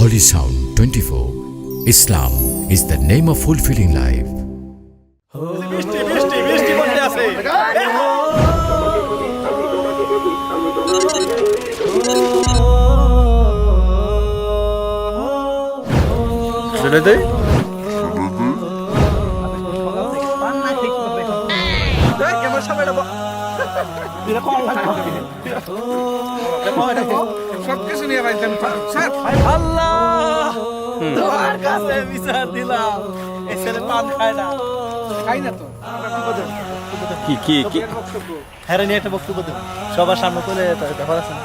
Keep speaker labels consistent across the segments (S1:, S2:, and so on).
S1: Holy Sound 24. Islam is the name of fulfilling life.
S2: সবকিছু নিয়ে পাইতাম
S3: তোমার কাছে বিচার দিলাম এই ছেলে পান খায় না
S2: খাই না তো
S4: কি
S3: হ্যাঁ নিয়ে একটা বক্তব্য দেব সবার সামনে করে দেখা যাচ্ছে না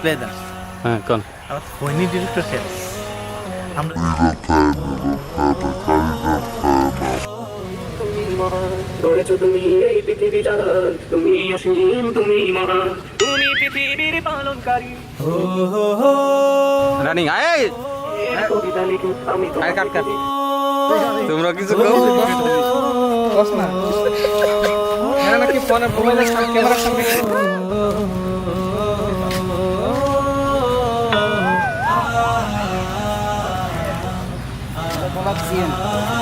S3: প্লে দেন
S4: হ্যাঁ কোন
S3: আমার ফোনই ডিরেক্টর শেষ আমরা
S5: ধরেছো তুমি এই পৃথিবী জাহান তুমি অসীম তুমি মহান তুমি পৃথিবীর পালনকারী
S4: রানিং আয়
S5: কবিতা লিখি আমি
S4: আয় কাট তোমরা কিছু কও
S2: বস না এরা নাকি ফোনে মোবাইলের সামনে ক্যামেরার সামনে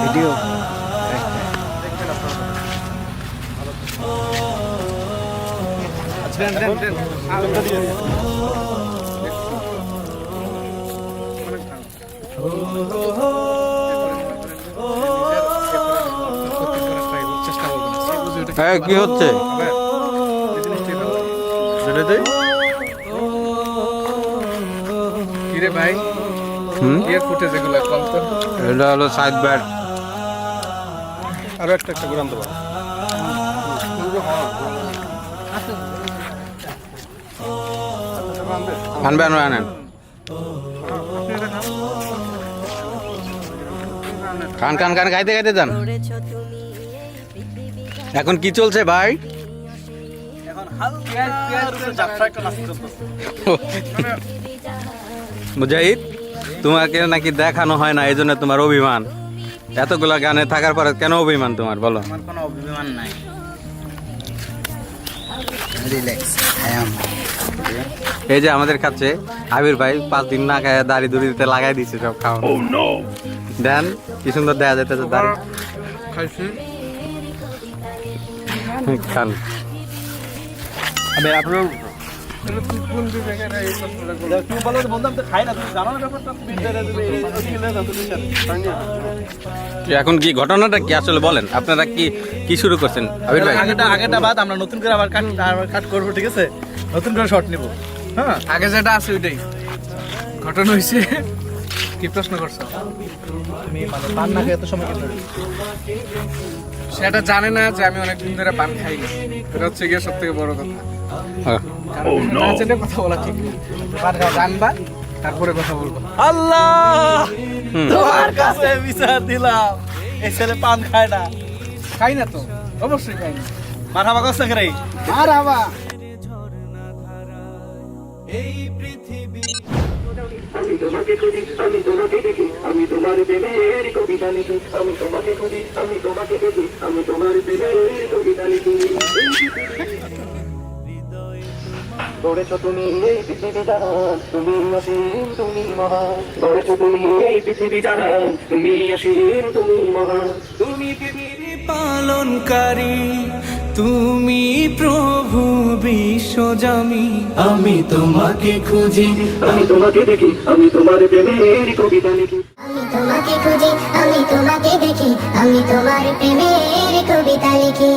S2: ভিডিও
S4: হ্যাঁ কি হচ্ছে
S2: কিরে ভাই এর ফুটেজ এগুলো কম তো
S4: এটা হলো সাইড ব্যাট
S2: আরো একটা ঘুরান দেবো
S4: আনবেন আনেন কান কান কান গাইতে গাইতে যান এখন কি চলছে ভাই
S3: এখন হালকা যাত্রা একটা নাচ চলতেছে
S4: মুজাহিদ তোমাকে নাকি দেখানো হয় না এই জন্য তোমার অভিমান এতগুলা গানে থাকার পরে কেন অভিমান তোমার বলো
S3: আমার কোনো অভিমান নাই
S4: এই যে আমাদের কাছে আবির ভাই 5 দিন না খায় দাড়ি দুড়িতে লাগাই দিছে সব খাওয়া দেন কি সুন্দর দেখা যাইতেছে দাড়ি
S2: খাইছি
S4: খান
S3: আমি আপনার
S2: কোন জায়গায় এই কথাটা
S3: তুই বলো বন্ধু আমি তো খাই না তুমি জানো না ব্যাপারটা তুমি বিদ্যারে দেবে
S4: এখন কি ঘটনাটা কি আসলে বলেন আপনারা কি কি শুরু করছেন আবির ভাই
S3: আগেটা বাদ আমরা নতুন করে আবার কাট করবো ঠিক আছে নতুন করে শর্ট নিব
S2: হ্যাঁ আগে যেটা আছে ওইটাই ঘটনা হয়েছে কি প্রশ্ন করছো
S3: তুমি মানে পান না খেয়ে এত সময় কেন
S2: সেটা জানে না যে আমি অনেকদিন ধরে পান খাই না এটা হচ্ছে গিয়ে সব থেকে বড় কথা না জেনে কথা বলা ঠিক না পান খাওয়া জানবা তারপরে কথা বলবো
S3: আল্লাহ তোমার কাছে বিচার দিলাম এই ছেলে পান খায় না
S2: খাই না তো অবশ্যই খাই না
S3: মারহাবা করছে রে
S2: আর আবা
S5: আমি তোমাকে খুঁজি আমি তোমাকে দেখি আমি তোমার প্রেমের কবিতা লিখি আমি তোমাকে খুঁজি আমি তোমাকে দেখি আমি তোমার প্রেমের কবিতা লিখি গড়েছো তুমি এই পৃথিবী জাহান তুমি অসীম তুমি মহান গড়েছো তুমি এই পৃথিবী জাহান তুমি অসীম তুমি মহান তুমি পৃথিবী
S6: পালনকারী তুমি প্রভু বিশ্বজামি আমি তোমাকে খুঁজি
S5: আমি তোমাকে দেখি আমি তোমার প্রেমের কবিতা লিখি
S7: আমি তোমাকে খুঁজি আমি তোমাকে দেখি আমি তোমার প্রেমের কবিতা লিখি